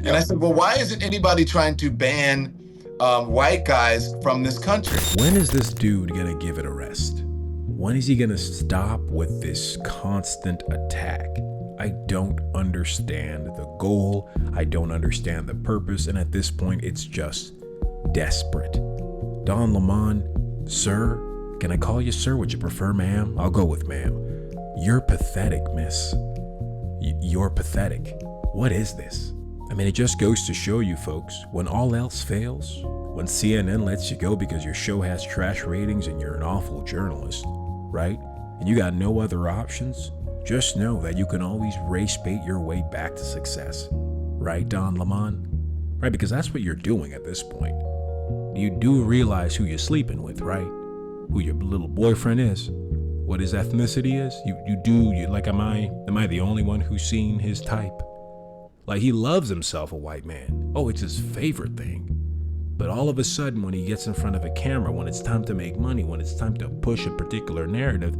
And I said, well, why isn't anybody trying to ban white guys from this country? When is this dude gonna give it a rest? When is he gonna stop with this constant attack? I don't understand the goal. I don't understand the purpose. And at this point, it's just desperate. Don Lemon, sir, can I call you sir? Would you prefer ma'am? I'll go with ma'am. You're pathetic, miss. You're pathetic. What is this? I mean, it just goes to show you folks, when all else fails, when CNN lets you go because your show has trash ratings and you're an awful journalist, right? And you got no other options, just know that you can always race bait your way back to success. Right, Don Lemon? Right, because that's what you're doing at this point. You do realize who you're sleeping with, right? Who your little boyfriend is, what his ethnicity is. Am I the only one who's seen his type? Like, he loves himself a white man. Oh, it's his favorite thing. But all of a sudden, when he gets in front of a camera, when it's time to make money, when it's time to push a particular narrative,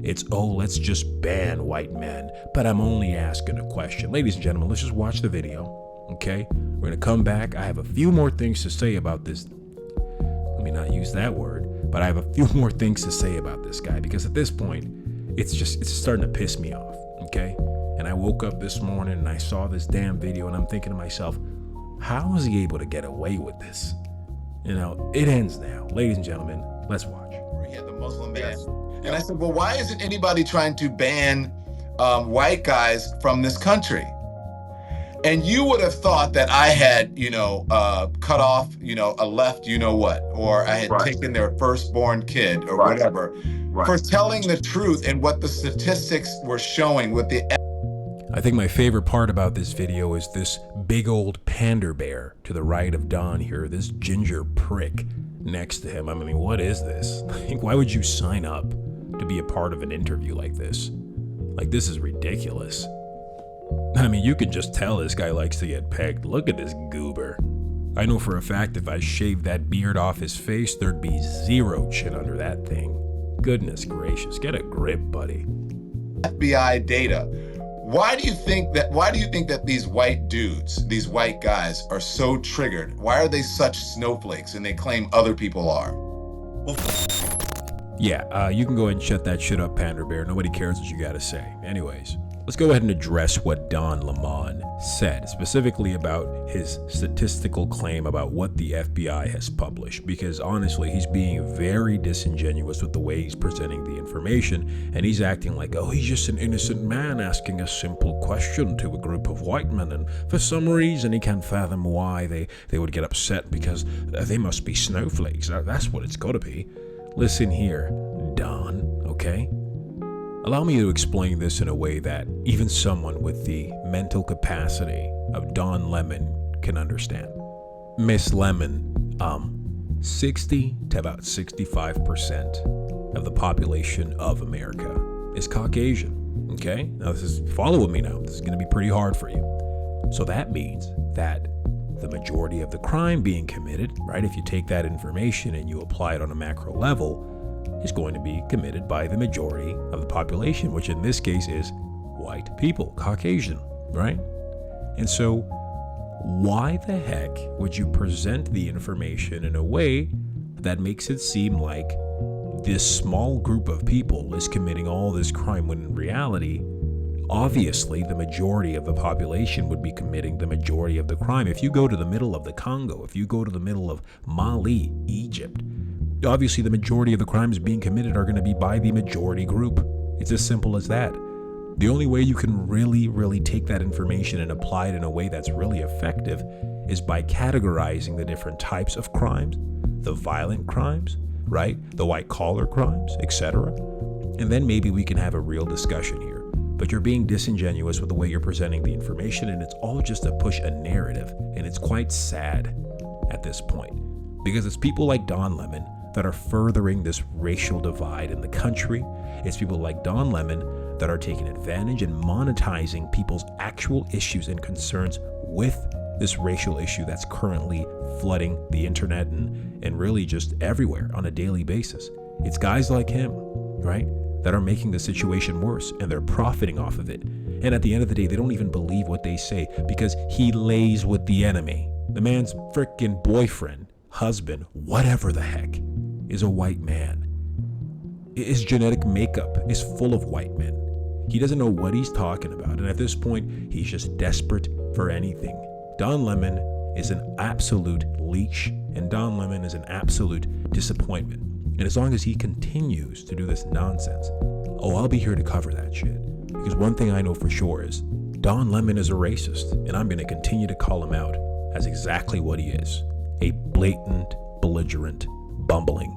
it's, oh, let's just ban white men. But I'm only asking a question. Ladies and gentlemen, let's just watch the video, okay? We're gonna come back. I have a few more things to say about this. Let me not use that word, but I have a few more things to say about this guy, because at this point, it's starting to piss me off, okay? And I woke up this morning and I saw this damn video and I'm thinking to myself, how is he able to get away with this? You know, it ends now. Ladies and gentlemen, let's watch. He had the Muslim ban. And I said, well, why isn't anybody trying to ban white guys from this country? And you would have thought that I had, cut off, a left, or I had taken their firstborn kid or whatever for telling the truth and what the statistics were showing with the. I think my favorite part about this video is this big old panda bear to the right of Don here, this ginger prick next to him. I mean, what is this? Why would you sign up to be a part of an interview like this? Like, this is ridiculous. I mean, you can just tell this guy likes to get pegged. Look at this goober. I know for a fact if I shaved that beard off his face, there'd be zero chin under that thing. Goodness gracious, get a grip, buddy. FBI data. Why do you think that these white dudes, these white guys, are so triggered? Why are they such snowflakes and they claim other people are? Yeah, you can go ahead and shut that shit up, Panda Bear. Nobody cares what you gotta say. Anyways, let's go ahead and address what Don Lemon said, specifically about his statistical claim about what the FBI has published, because honestly, he's being very disingenuous with the way he's presenting the information, and he's acting like, oh, he's just an innocent man asking a simple question to a group of white men, and for some reason he can't fathom why they would get upset because they must be snowflakes. That's what it's gotta be. Listen here, Don, okay? Allow me to explain this in a way that even someone with the mental capacity of Don Lemon can understand. Miss Lemon, 60 to about 65% of the population of America is Caucasian, okay? Now follow with me now. This is gonna be pretty hard for you. So that means that the majority of the crime being committed, right, if you take that information and you apply it on a macro level, is going to be committed by the majority of the population, which in this case is white people, Caucasian, right? And so why the heck would you present the information in a way that makes it seem like this small group of people is committing all this crime when in reality, obviously the majority of the population would be committing the majority of the crime? If you go to the middle of the Congo, if you go to the middle of Mali, Egypt, obviously the majority of the crimes being committed are going to be by the majority group. It's as simple as that. The only way you can really take that information and apply it in a way that's really effective is by categorizing the different types of crimes, the violent crimes, right? The white collar crimes, etc. And then maybe we can have a real discussion here. But you're being disingenuous with the way you're presenting the information, and it's all just to push a narrative, and it's quite sad at this point, because it's people like Don Lemon that are furthering this racial divide in the country. It's people like Don Lemon that are taking advantage and monetizing people's actual issues and concerns with this racial issue that's currently flooding the internet and really just everywhere on a daily basis. It's guys like him, right, that are making the situation worse, and they're profiting off of it. And at the end of the day, they don't even believe what they say because he lays with the enemy. The man's freaking boyfriend, husband, whatever the heck, is a white man. His genetic makeup is full of white men. He doesn't know what he's talking about. And at this point, he's just desperate for anything. Don Lemon is an absolute leech, and Don Lemon is an absolute disappointment. And as long as he continues to do this nonsense, I'll be here to cover that shit. Because one thing I know for sure is Don Lemon is a racist, and I'm going to continue to call him out as exactly what he is. A blatant, belligerent, bumbling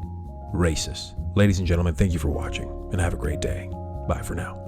racist. Ladies and gentlemen, thank you for watching, and have a great day. Bye for now.